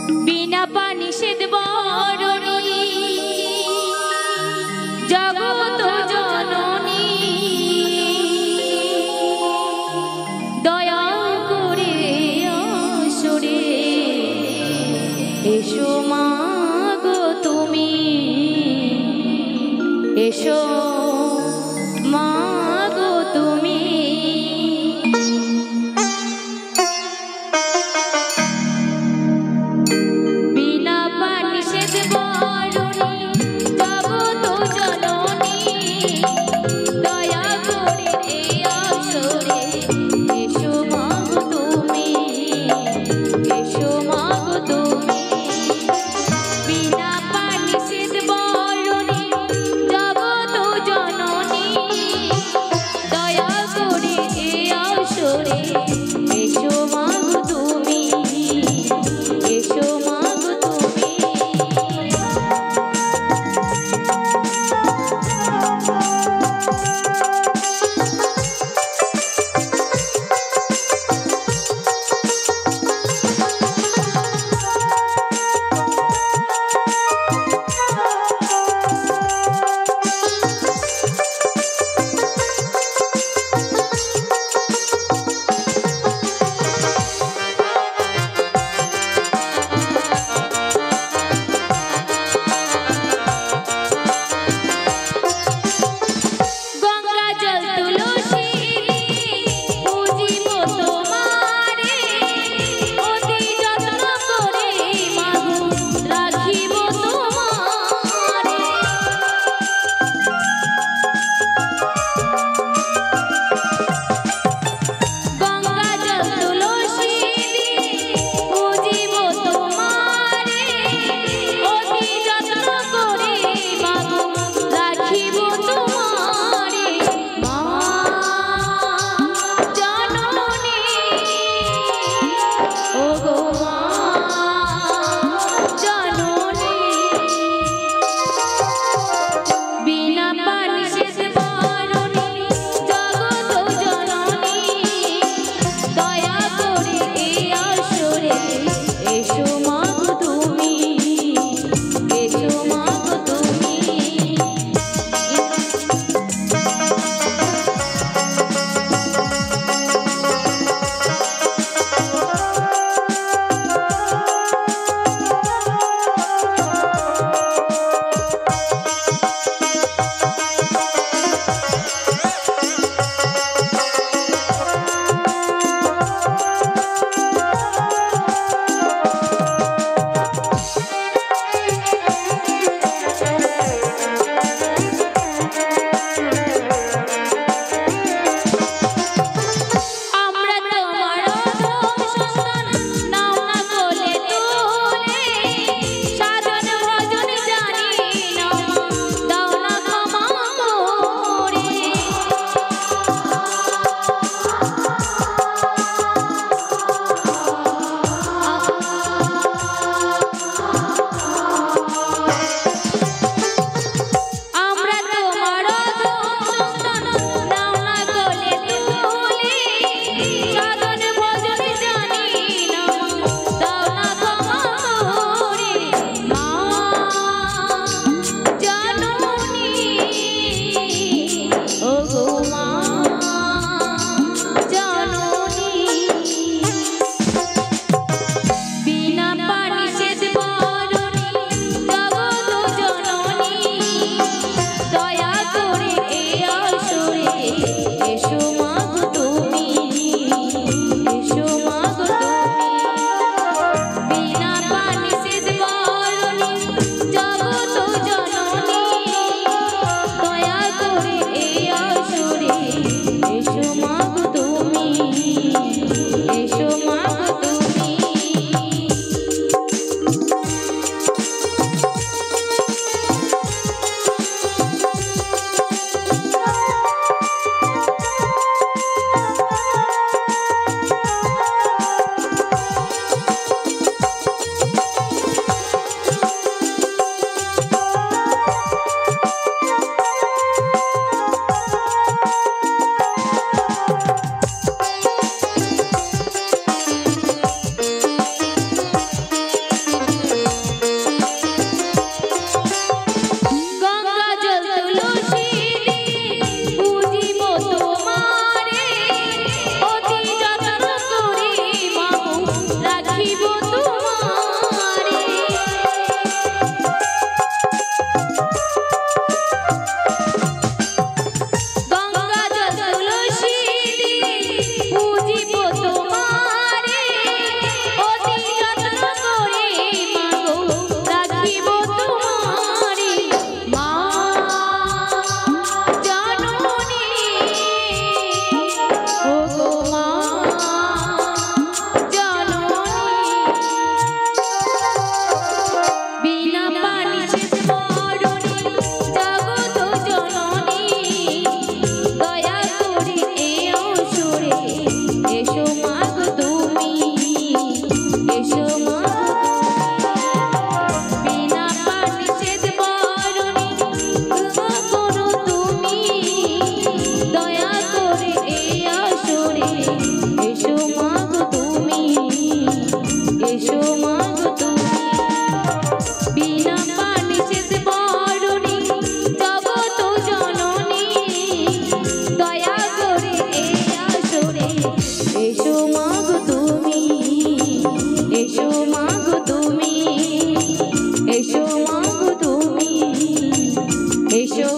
বিনা পানি সেদ বরণী জগত জননী দয়া করে আসরে এসো মা গো তুমি এসো মা গো তুমি বিনা পানি সেদ বরণী জগত জননী দয়া করে আসরে এসো মা গো তুমি এসো মা গো তুমি বিনা পানি সেদ বরণী জগত মা বিনা পানি সেদ বরণী ক্ষমা করো তুমি দয়া করে এই আসরে এসো মা গো তুমি এসো মা গো তুমি বিনা পানি সেদ বরণী জগত জননী দয়া করে এই আসরে এসো মা গো তুমি এসো মা গো তুমি এসো মা গো তুমি এসো